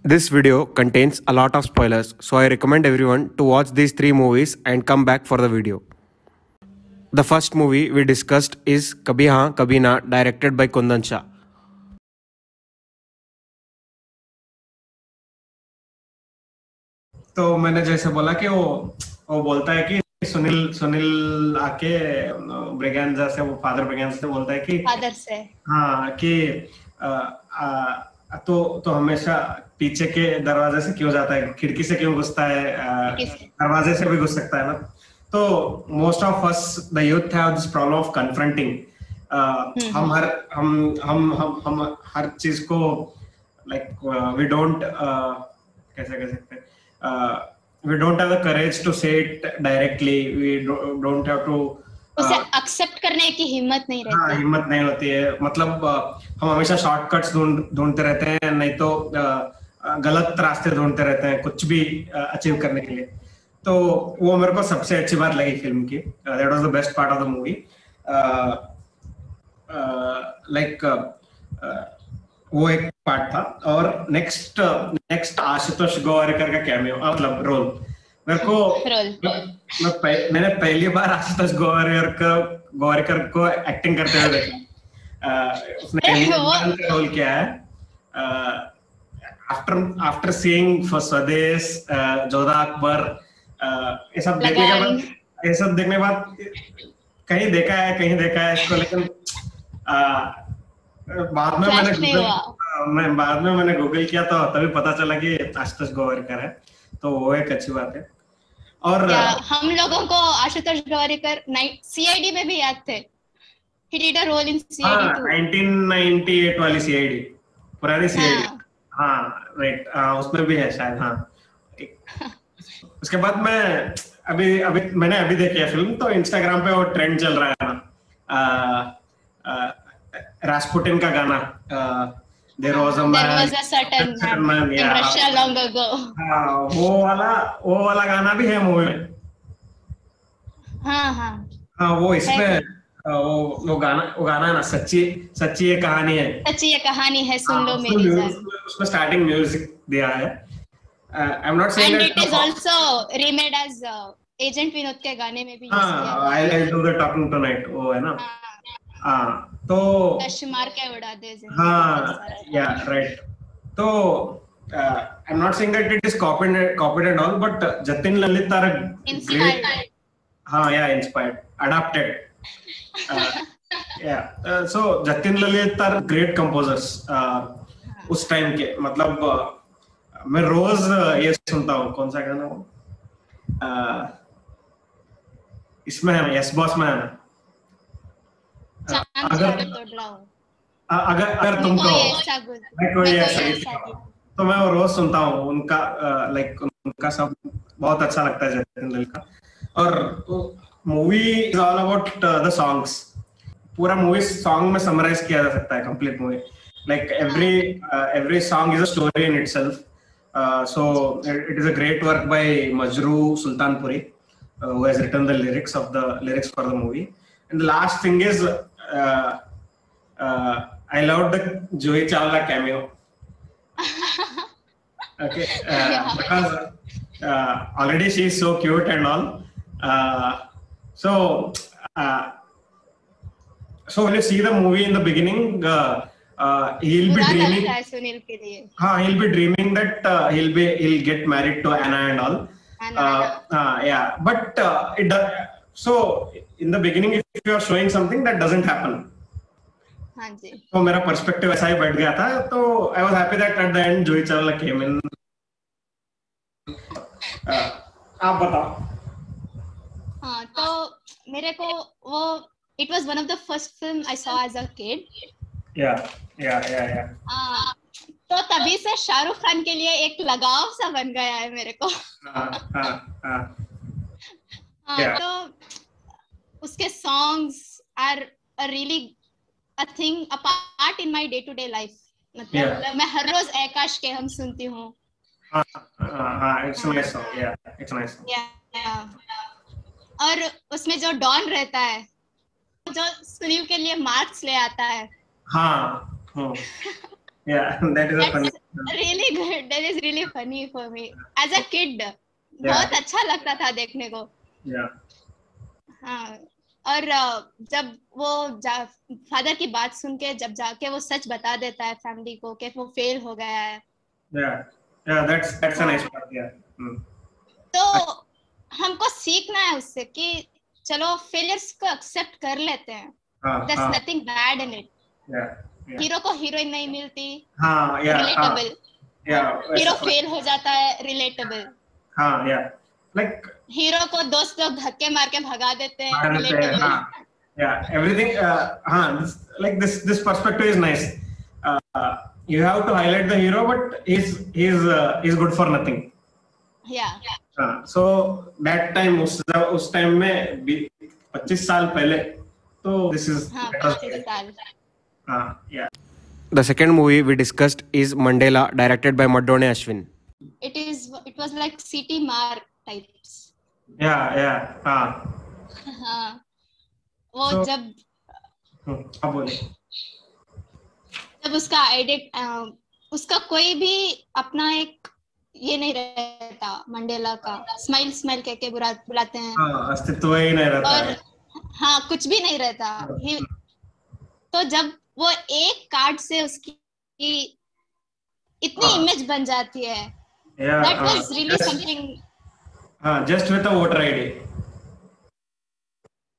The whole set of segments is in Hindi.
This video contains a lot of spoilers, so I recommend everyone to watch these three movies and come back for the video. The first movie we discussed is Kabhi Haan Kabhi Na, directed by Kundan Shah. तो मैंने जैसे बोला कि वो बोलता है कि सुनील सुनील आके ब्रिगेंजा से, वो फादर ब्रिगेंजा से बोलता है कि फादर से हाँ कि तो हमेशा पीछे के दरवाजे से क्यों जाता है, खिड़की से क्यों घुसता है, दरवाजे से भी घुस सकता है ना. तो most of us the youth have this problem of confronting. हम हर चीज को लाइक वी डोंट कैसे कह सकते हैं, we don't have the courage to say it directly. We don't have to उसे एक्सेप्ट करने की हिम्मत नहीं रहती. हाँ, हिम्मत नहीं होती है. मतलब हम हमेशा शॉर्टकट्स ढूंढते रहते हैं, नहीं तो गलत रास्ते ढूंढते रहते हैं कुछ भी अचीव करने के लिए. तो वो मेरे को सबसे अच्छी बात लगी फिल्म की. That was the best part of the movie. Like वो एक पार्ट था. और नेक्स्ट आशुतोष गोवारिकर का कैमियो, मतलब रोल. मेरे को मैंने पहली बार आशुतोष गोवारिकर को एक्टिंग करते हुए देखा. उसने रोल किया है. आफ्टर सीइंग फॉर स्वदेश, जोधा अकबर, ये सब देखने के बाद कहीं देखा है इसको, लेकिन बाद में मैंने गूगल किया तो तभी पता चला कि आशुतोष गोवारिकर है. तो वो एक अच्छी बात है. और हम लोगों को आशुतोष गोवारिकर सीआईडी में भी याद थे. He did a role in CID too. 1998 वाली सीआईडी, पुरानी सीआईडी. हाँ राइट, उसमें भी है शायद. हाँ. उसके बाद मैंने अभी देखी है फिल्म. तो इंस्टाग्राम पे वो ट्रेंड चल रहा है ना, रास्पुटिन का गाना, there was a certain man in Russia long ago. हाँ, वो वाला गाना भी है मूवी में. हाँ, वो इसमें वो गाना है ना, सच्ची ये कहानी है, सुन लो मेरी जान. उसमें स्टार्टिंग म्यूजिक दिया है. I'm not saying and it is also remade as agent Vinod के गाने में भी यूज किया. I'll do the talking tonight, वो है ना. हाँ, तो मार के उड़ा दे. हाँ, yeah, right. तो I'm not saying that it is copied and all, but Jatin Lalit are inspired. हाँ, yeah, inspired, adapted. Yeah, so Jatin Lalit are great composers उस टाइम के. मतलब मैं रोज ये सुनता हूँ. कौन सा गाना वो इसमें है, यस बॉस में है ना, अगर तुमको कोई ऐसा, तो मैं वो रोज सुनता हूँ उनका. लाइक उनका सब बहुत अच्छा लगता है जतिन ललित का. और movie is all about the songs. पूरा मूवी सॉन्ग में समराइज किया जा सकता है, complete movie. Like every song is a story in itself. So it is a great work by Majroo Sultanpuri, who has written the lyrics for the movie. And the last thing is, I loved the Juhi Chawla cameo. Okay, because already she is so cute and all. So when you see the movie in the beginning, he'll be dreaming. He'll be dreaming that he'll get married to Anna and all. Yeah, but so in the beginning, if you are showing something that doesn't happen, तो मेरा पर्सपेक्टिव ऐसा ही बैठ गया था. तो I was happy that at the end Juhi Chawla came in. आप बताओ. हाँ, तो मेरे को वो it was one of the first film I saw as a kid. Yeah. तो तभी से शाहरुख खान के लिए एक लगाव सा बन गया है मेरे को. तो उसके songs are a really a thing, a part in my day to day life. मतलब मैं हर रोज आकाश के हम सुनती हूँ. It's a nice song. Yeah, it's a nice song. Yeah. और उसमें जो डॉन रहता है, जो सुनील के लिए मार्क्स ले आता है. हाँ. Yeah, that is a funny. That's really good. That is really funny for me. As a kid, Yeah. बहुत अच्छा लगता था देखने को. Yeah. हाँ. और जब वो फादर की बात सुन के जब जाके वो सच बता देता है फैमिली को कि वो फेल हो गया है. Yeah. Yeah, that's a nice part. Yeah. तो हमको सीखना है उससे कि चलो फेलियर्स को एक्सेप्ट कर लेते हैं. There's nothing bad in it. Yeah. Hero को हीरोइन नहीं मिलती. हाँ, yeah. Relatable. Yeah. Hero fail हो जाता है, रिलेटेबल. हाँ, yeah. Like हीरो को दोस्त लोग धक्के मार के भगा देते हैं, relatable. Yeah, everything. Like this perspective is nice. You have to highlight the hero, but he's good for nothing. Yeah. So that time उस time में 25 साल पहले तो this is 25 साल. Yeah. The second movie we discussed is Mandela, directed by Madone Ashwin. It was like city mark types. Yeah. हाँ. वो So, जब बोले जब उसका कोई भी अपना एक ये नहीं रहता. मंडेला का स्माइल कह के बुलाते हैं. अस्तित्व ही नहीं रहता. और हाँ, कुछ भी नहीं रहता. तो जब वो एक कार्ड से उसकी इतनी इमेज बन जाती है. That was really something. Just with a voter ID.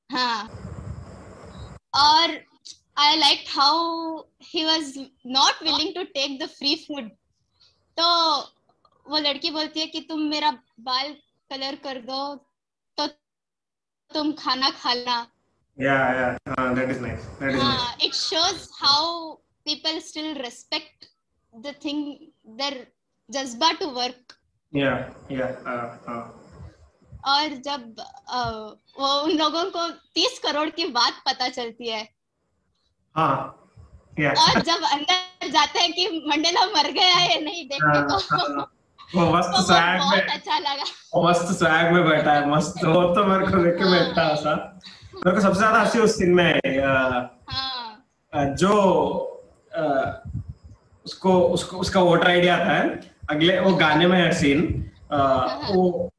हाँ. और I liked how he was not willing to take the free food. तो वो लड़की बोलती है कि तुम मेरा बाल कलर कर दो तो तुम खाना खाना. Yeah. That is nice. Nice. It shows how people still respect the thing, their जज्बा to work. Yeah. और जब वो उन लोगों को 30 करोड़ की बात पता चलती है. Yeah. और जब अंदर जाते हैं कि मंडेला मर गया है नहीं देखने को. वो मस्त स्वैग में बहुत अच्छा लगा. वो मस्त स्वैग में बैठा है. मस्त. वो तो मेरे को देख के बैठा ऐसा. मेरे को सबसे ज्यादा हंसी उस सीन में जो उसका वोटर आईडी आता है. अगले वो गाने में है सीन. वो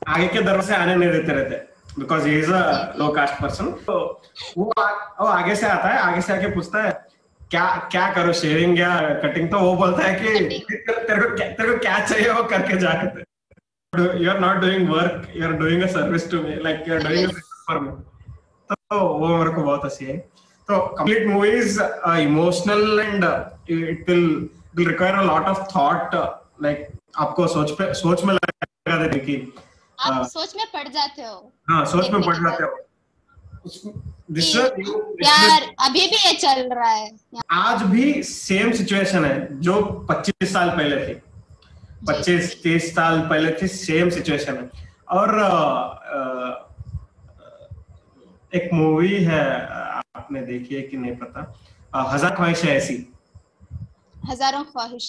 आगे के दरवाजे से आने नहीं देते रहते because he is a low cost person. तो वो आगे से आता है. आगे से आके पूछता है क्या करो, शेविंग या कटिंग. तो वो बोलता है कि तेरे को क्या चाहिए वो करके जाके. You are not doing work, you are doing a service to me, like you are doing a service for me. तो वो मेरे को बहुत हंसी है. तो complete movie is emotional and it will require a lot of thought. Like आपको सोच में लगा देते कि आप सोच में पड़ जाते हो. हाँ, सोच में पड़ जाते हो. यार अभी भी ये चल रहा है. आज भी सेम सिचुएशन है जो 25 साल पहले थी. 25-30 साल पहले थी. सेम सिचुएशन है. और एक मूवी है, आपने देखी है कि नहीं पता, हज़ारों ख्वाहिशें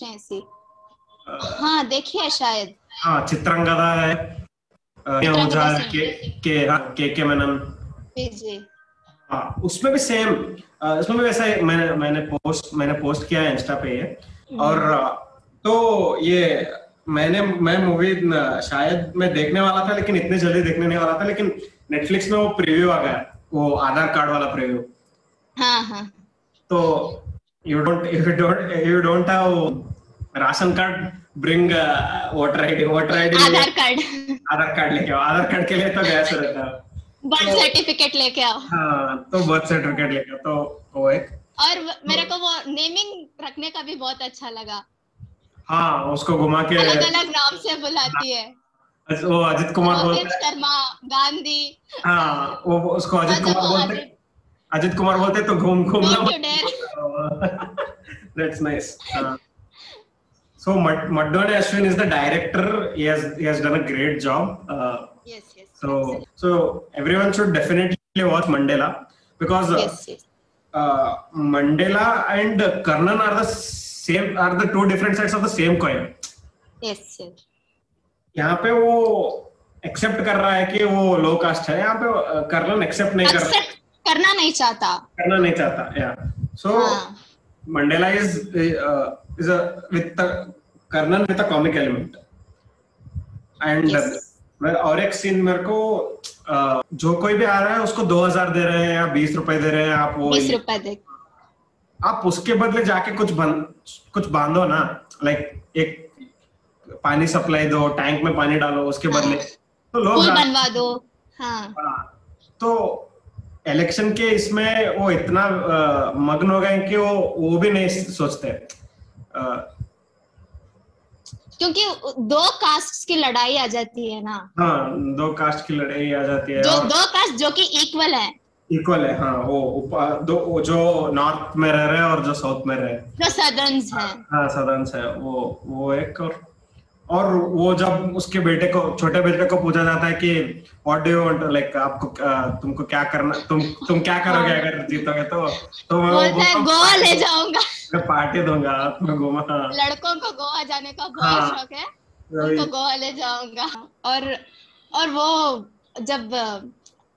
ऐसी. हाँ, देखिए शायद. हाँ, चित्रंगदा है. के मेनन. जी. हाँ, उसमें भी सेम. उसमें भी वैसा मैंने पोस्ट किया है इंस्टा पे ये. और तो ये मैं मूवी शायद मैं देखने वाला था लेकिन इतने जल्दी देखने नहीं वाला था. लेकिन नेटफ्लिक्स में वो प्रीव्यू आ गया, वो आधार कार्ड वाला प्रीव्यू. हाँ. तो you don't have ration card, bring voter ID. Aadhaar card लेके आओ. आधार कार्ड के लिए तो गया से रहता है. बर्थ सर्टिफिकेट लेके आओ. हाँ, तो बर्थ सर्टिफिकेट लेके आओ. तो वो एक. और मेरे को वो नेमिंग रखने का भी बहुत अच्छा लगा. हाँ, उसको घुमा के अलग नाम से बुलाती है. वो अजित कुमार बोलते हैं. शर्मा, गांधी. हाँ, वो उसको अजित कुमार बोलते तो घूमना. That's nice. So Madone Ashwin is the director. He has done a great job. Yes. So everyone should definitely watch Mandela because yes. Mandela and Karnan are the two different sides of the same coin. Yes. यहाँ पे वो एक्सेप्ट कर रहा है कि वो लो कास्ट है. यहाँ पे कर्नल एक्सेप्ट नहीं करना नहीं चाहता. या सो Mandela is a with the Karnan with a comic element and Yes. और एक सीन मेरे को जो कोई भी आ रहा है उसको 2000 दे रहे हैं या 20 रुपए दे रहे हैं, आप वो 20 रुपए दे। आप उसके बदले जाके कुछ बांधो ना, लाइक एक पानी सप्लाई दो, टैंक में पानी डालो उसके बदले, तो लोग पुल बनवा दो। हाँ। तो इलेक्शन के इसमें वो इतना मग्न हो गए कि वो भी नहीं सोचते, क्योंकि दो कास्ट की लड़ाई आ जाती है ना। हाँ, दो कास्ट की लड़ाई आ जाती है, जो दो कास्ट जो कि इक्वल है। इक्वल है, हाँ, वो जो नॉर्थ में रह रहे हैं और जो साउथ में रह रहे हैं, जो सदर्न्स है। हाँ, सदर्न्स है, वो एक और वो जब उसके बेटे को, छोटे बेटे को पूछा जाता है कि what do you want, like आपको तुमको क्या करना, तुम क्या करोगे अगर जीतोगे, तो मैं बोलता है गोवा ले जाऊंगा, मैं पार्टी दूंगा, मैं गोवा, लड़कों को गोवा जाने का बहुत शौक है, उनको गोवा ले जाऊंगा। और वो जब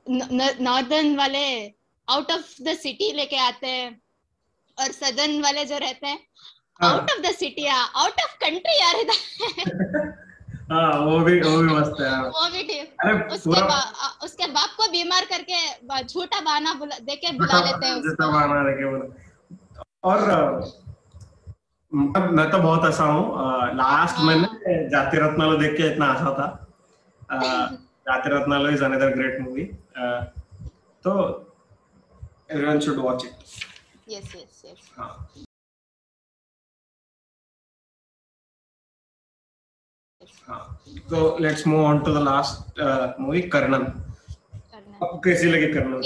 नॉर्दर्न वाले आउट ऑफ द सिटी लेके आते हैं और सदर्न वाले जो रहते हैं out of the city, out of country यार इधर। हाँ, वो भी मस्त है, वो भी ठीक। अरे उसके बाप को बीमार करके झूठा बहाना देके बुला लेते हैं उसको। बहाना देके बुला। और मैं तो बहुत हंसा हूँ, लास्ट मैंने जाति रत्नालो देख के इतना हंसा था। जाति रत्नालो इज अनदर ग्रेट मूवी, तो everyone should watch it. Yes yes yes. So let's move on to the last movie, Karnan. आपको कैसी लगी कर्नन?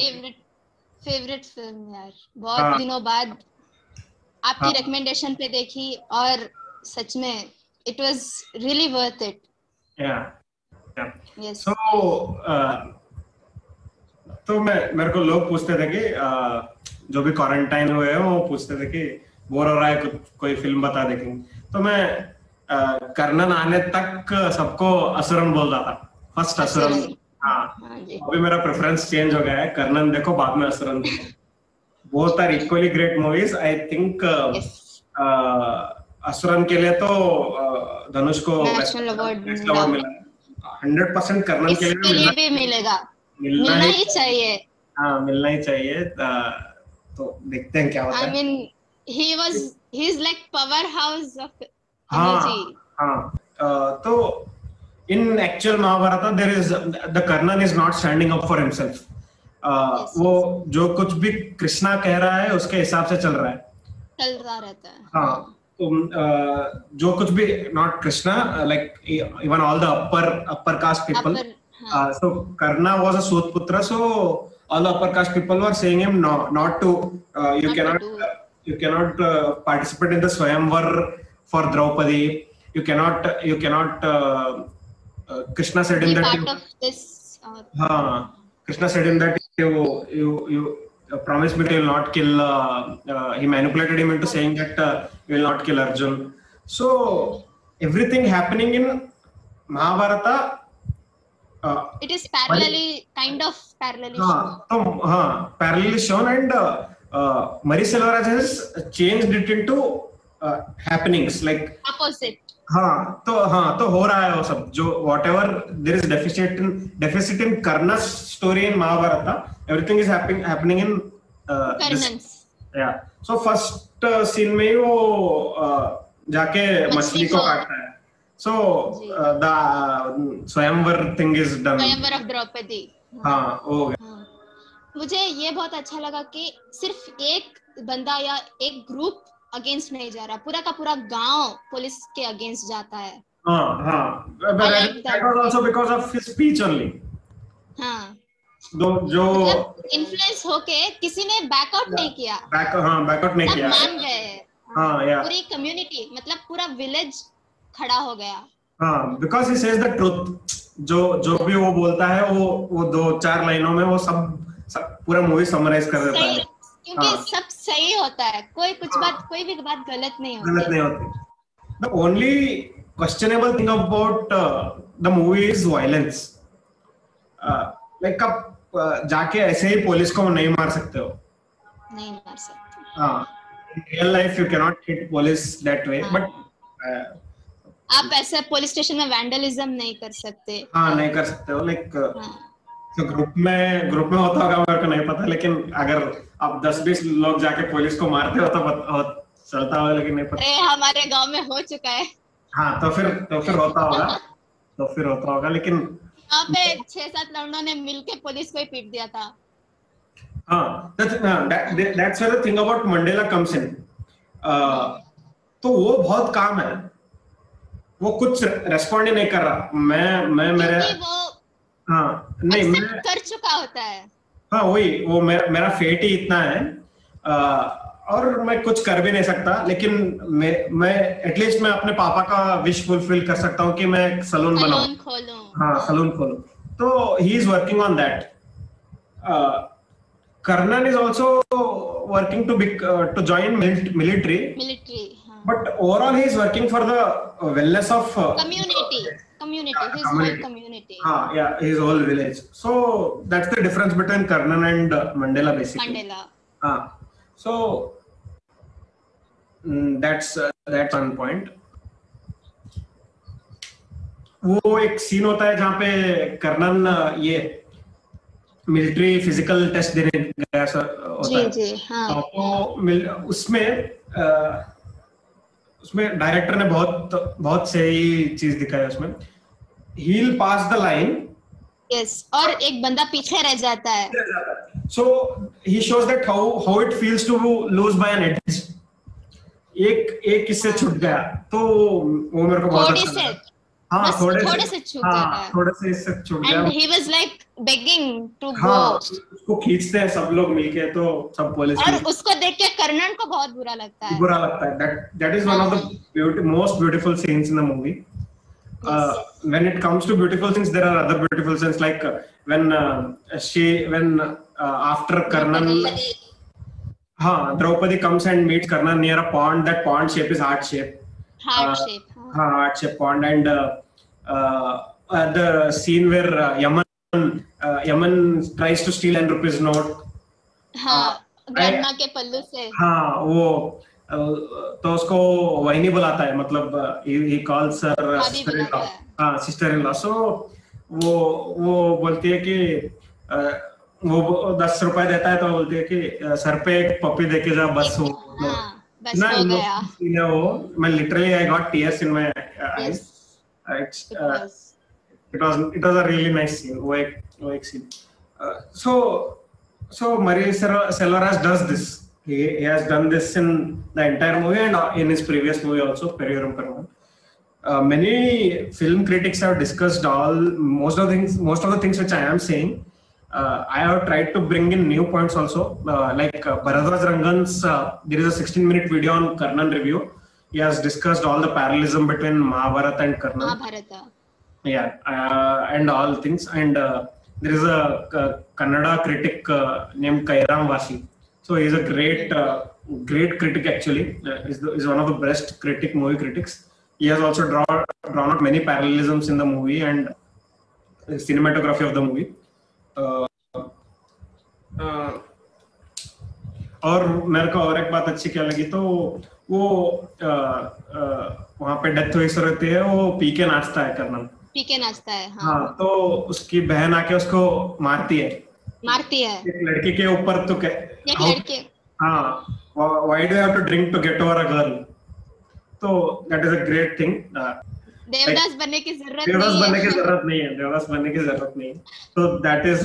फेवरेट फिल्म यार, बहुत दिनों बाद आपकी रिकमेंडेशन पे देखी और सच में it was really worth it. Yeah. Yes. So तो मेरे को लोग पूछते थे कि जो भी क्वारंटाइन हुए हैं वो पूछते थे कि बोर हो रहा है, कोई फिल्म बता देखेंगे, तो मैं कर्नन आने तक सबको असुरन बोल रहा था, फर्स्ट असुरन। हाँ, अभी मेरा प्रेफरेंस चेंज हो गया है, कर्नन देखो बाद में असुरन देखो, both are equally great movies. I think Asuran के लिए तो धनुष को नेशनल अवार्ड मिला, 100% कर्नन के लिए भी मिलना ही चाहिए। हाँ, मिलना ही चाहिए, तो देखते हैं क्या होता है। I mean, he is like powerhouse of हाँ, तो in actual Mahabharata there is the Karnan is not standing up for himself. वो जो कुछ भी कृष्णा कह रहा है उसके हिसाब से चल रहा रहता है। हाँ, जो कुछ भी not Krishna, like even all the upper caste people. So Karna was a Sudputra, so all the upper caste people were saying him not to you cannot participate in the Swayamvar for Draupadi. You cannot Krishna said in that part of this. Krishna said in that you promise me that you will not kill. He manipulated him into saying that you will not kill Arjun. So everything happening in Mahabharata, it is parallelly shown. Parallelly shown, and Mari Selvaraj has changed it into happenings like opposite. तो हो रहा है वो सब, जो whatever there is deficit in Karna's story in Mahabharata, everything is happening in Karnan's. Yeah. So first scene में ही वो जाके मछली को काटता है. So the Swayamvar thing is done. Swayamvar of Draupadi. हाँ, हो गया. मुझे ये बहुत अच्छा लगा कि सिर्फ एक बंदा या एक ग्रुप अगेंस्ट नहीं जा रहा, पूरा का पूरा गांव पुलिस के अगेंस्ट जाता है. But that was also because of his speech only. जो इन्फ्लुएंस होके किसी ने बैकआउट नहीं किया. बैकआउट नहीं किया. मान गए. पूरी कम्युनिटी, मतलब पूरा विलेज खड़ा हो गया. because he says the truth. जो भी वो बोलता है वो 2-4 लाइनों में वो सब पूरा मूवी समराइज कर देता है. क्योंकि सब सही होता है, कोई भी बात गलत नहीं होती. The only questionable thing about the movie is violence. Like आप जाके ऐसे ही पुलिस को नहीं मार सकते हो. नहीं मार सकते. in real life you cannot hit police that way, but आप ऐसे पुलिस स्टेशन में वैंडलिज्म नहीं कर सकते। हाँ नहीं कर सकते हो, लाइक तो ग्रुप में होता होगा मेरे को नहीं पता, लेकिन अगर आप 10-20 लोग जाके पुलिस को मारते हो तो चलता होगा, लेकिन नहीं पता। अरे हमारे गांव में हो चुका है। हाँ तो फिर होता होगा, लेकिन यहाँ पे 6-7 लड़कों ने मिलके पुलिस को ही पीट दिया था। हाँ, that's where the thing about Mandela comes in. तो वो बहुत काम है, वो कुछ रेस्पॉन्ड ही नहीं कर रहा। मैं मेरे वो हाँ नहीं मैं कर चुका होता है। हाँ वही, वो मेरा फेट ही इतना है, और मैं कुछ कर भी नहीं सकता, लेकिन मैं एटलीस्ट मैं अपने पापा का विश फुलफिल कर सकता हूँ कि मैं एक सलून बनाऊं, हाँ सलून खोलूं। तो he is working on that. Karnan is also working to join military. But overall he is working for the wellness of community, his whole community. Yeah, his whole village. So that's the difference between Karnan and Mandela basically. So that's one point. वो एक सीन होता है जहाँ पे कर्नन ये मिलिट्री फिजिकल टेस्ट देने गया होता है। हाँ। तो उसमें डायरेक्टर ने बहुत सही चीज दिखाया उसमें। He'll pass the line. Yes, और एक बंदा पीछे रह जाता है। So he shows that how it feels to lose by an edge. एक किससे छूट गया, तो वो मेरे को बहुत अच्छा लगा। हाँ थोड़े से छूट गया, थोड़े से इससे छूट गया। And he was like begging to go. उसको खींचते हैं सब लोग मिलके, तो सब पुलिस और उसको देख के कर्नन को बहुत बुरा लगता है। That is one of the most beautiful scenes in the movie. When it comes to beautiful things, there are other beautiful scenes, like when after Karnan, Draupadi comes and meets Karnan near a pond. That pond shape is heart shape. Heart shape pond, and the scene where Yaman tries to steal 10 rupees note. गन्ना के पल्लू से। वो तो उसको वही नहीं बुलाता है, मतलब he calls her sister-in-law. So वो बोलती है कि वो 10 रुपए देता है, तो बोलती है कि सर पे एक पपी देके जा, बस हो गया। वो मैं literally I got tears in my eyes. It was a really nice scene. वो एक scene. So Marie Selvaras does this. He has done this in the entire movie and in his previous movie also, Periyoram Karman. Many film critics have discussed most of the things which I am saying. I have tried to bring in new points also, like Bharadwaj Rangan's there is a 16-minute video on Karnan review. He has discussed all the parallelism between Mahabharata and Karnan. And all things. And there is a Kannada critic named Kairam Vashi. So he is a great critic actually. He's one of the best movie critics. He has also drawn out many parallelisms in the movie and the cinematography of the movie. और मेरे को और एक बात अच्छी क्या लगी, तो वो वहाँ पे डेथ हुई रहती है, वो पी के नाचता है कर्नल। हाँ, तो उसकी बहन आके उसको मारती है एक लड़की के ऊपर। तो why do you have to drink to get over a girl? तो that is a great thing. Devdas बनने की जरूरत नहीं है। So that is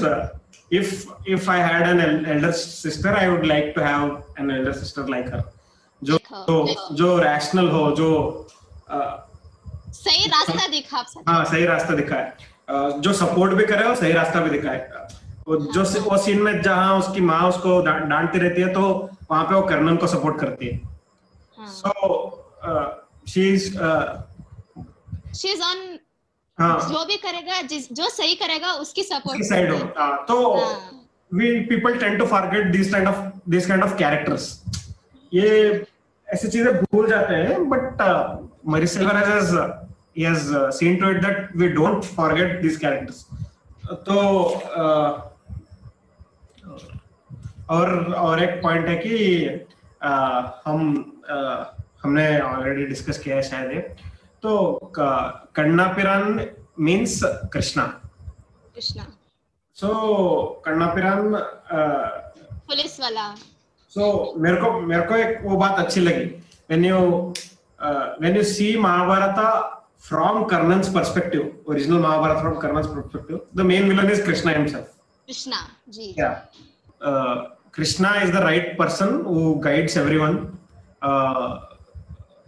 if I had an elder sister, I would like to have an elder sister like her, जो rational हो, जो सही रास्ता दिखा। सही रास्ता दिखाए, जो सपोर्ट भी करे और सही रास्ता भी दिखाए। वो सीन में जहाँ उसकी माँ उसको डांटती रहती है, तो वहां पे वो कर्नन को सपोर्ट करती है। So she is on जो भी करेगा, जो सही करेगा उसकी सपोर्ट साइड हो। तो people tend to forget these kind of characters. ये ऐसी चीजें भूल जाते हैं, but Marie Selvaras has seen to it that we don't forget these characters. तो और एक पॉइंट है कि हमने ऑलरेडी डिस्कस किया है शायद ये। तो कन्नापिरान मीन्स कृष्णा। कृष्णा सो कन्नापिरान पुलिस वाला। सो मेरे को एक वो बात अच्छी लगी, when you see Mahabharata from Karnan's perspective, original Mahabharata from Karnan's perspective, the main villain is Krishna himself. Krishna ji. Yeah. Krishna is the right person who guides everyone.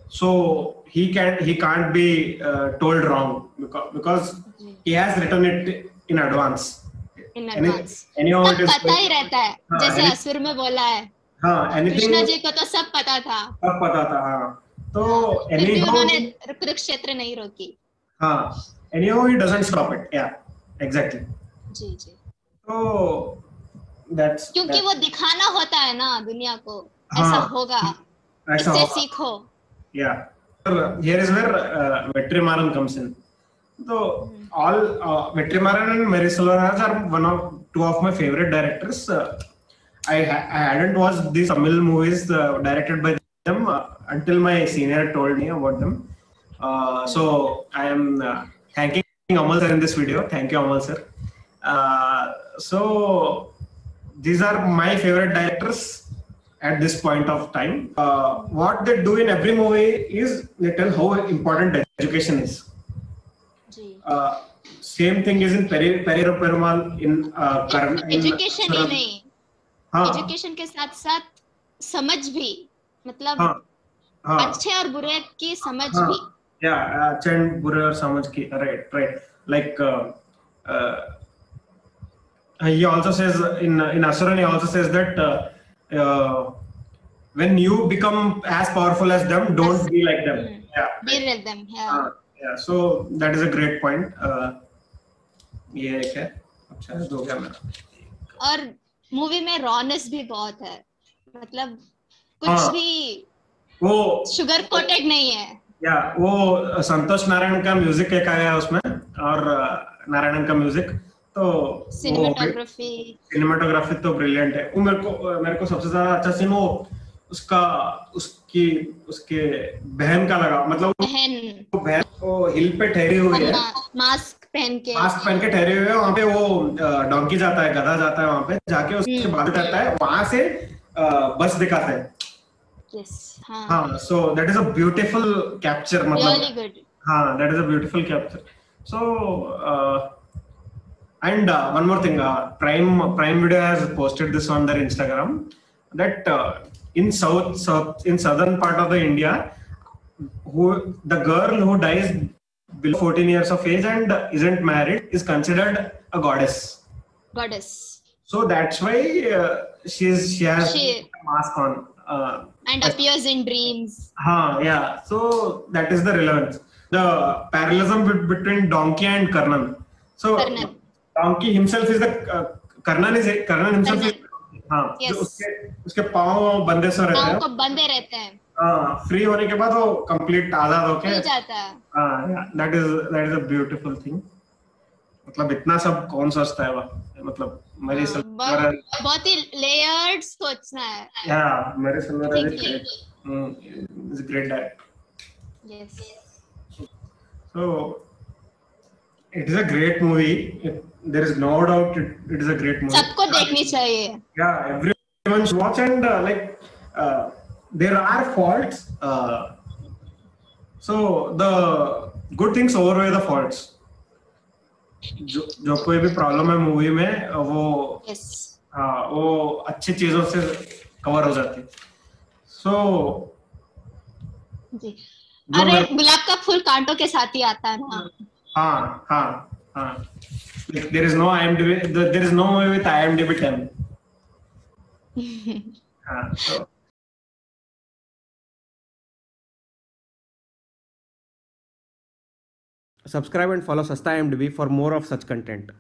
So he can't be told wrong because he has written it in advance. In advance. Anyhow, सब पता ही रहता है, जैसे असुर में बोला है। हाँ, कृष्णा जी को तो सब पता था। सब पता था, हाँ। तो फिर भी उन्होंने कुरुक्षेत्र नहीं रोकी। हाँ, anyhow he doesn't stop it. Yeah, exactly. जी जी। तो क्योंकि वो दिखाना होता है ना दुनिया को, हाँ, ऐसा होगा, इससे सीखो। Yeah. Here is where Vetrimaran comes in. So all Vetrimaran and Mary Selvaraj are two of my favorite directors. I hadn't watched these Tamil movies directed by them until my senior told me about them. So I am thanking Amal sir in this video. Thank you, Amal sir. So these are my favorite directors at this point of time. What they do in every movie is they tell how important education is. Same thing is in Periro Perumal in education ही नहीं, एजुकेशन के साथ साथ समझ भी, मतलब अच्छे और बुरे की समझ भी। अच्छे और बुरे और समझ की, right. Like he also says in Asuran, he also says that when you become as powerful as them, don't be like them. Be like them. Yeah. So that is a great point. ये एक है, अच्छा हो गया मेरा। और मूवी में रॉनेस भी बहुत है, मतलब कुछ भी वो शुगर कोटेड नहीं है। वो संतोष नारायण का म्यूजिक एक आया है उसमें, और नारायणन का म्यूजिक, तो सिनेमाटोग्राफी तो ब्रिलियंट है। वो मेरे को सबसे ज्यादा अच्छा सीन वो उसके बहन का लगा, मतलब वो बहन वो हिल पे ठहरी हुई है, मास्क पहन के ठहरे हुए है। वहां पे वो डोंकी जाता है, गधा जाता है, वहां पे जाके उसके बाद करता है, वहां से बस दिखाता है। हाँ, so that is a beautiful capture, मतलब really good. हाँ, that is a beautiful capture. So and one more thing, Prime Video has posted this on their Instagram that in southern part of the India, the girl who dies below 14 years of age and isn't married is considered a goddess. So that's why she has a mask on and appears in dreams. Yeah. So that is the relevance, the parallelism between Donkey and Karnan. So Donkey himself is the Karnan himself is yes. उसके पाँव बंधे से रहते हैं, बंधे रहते हैं। फ्री होने के बाद वो कंप्लीट आजाद होके जाता है। that is a beautiful thing. मतलब इतना सब कौन सोचता है वह, मतलब मेरे बहुत ही लेयर्ड सोचना है। मेरे Selvaraj is a great director. Yes. So it is a great movie. There is no doubt it is a great movie. सबको देखनी चाहिए। Everyone should watch, and there are faults. So the good things outweigh the faults. जो कोई भी प्रॉब्लम है मूवी में वो वो अच्छी चीजों से कवर हो जाती है। So अरे गुलाब का फूल कांटों के साथ ही आता है ना। हाँ। There is no IMDb. There is no movie with IMDb 10. So subscribe and follow Sasta IMDb for more of such content.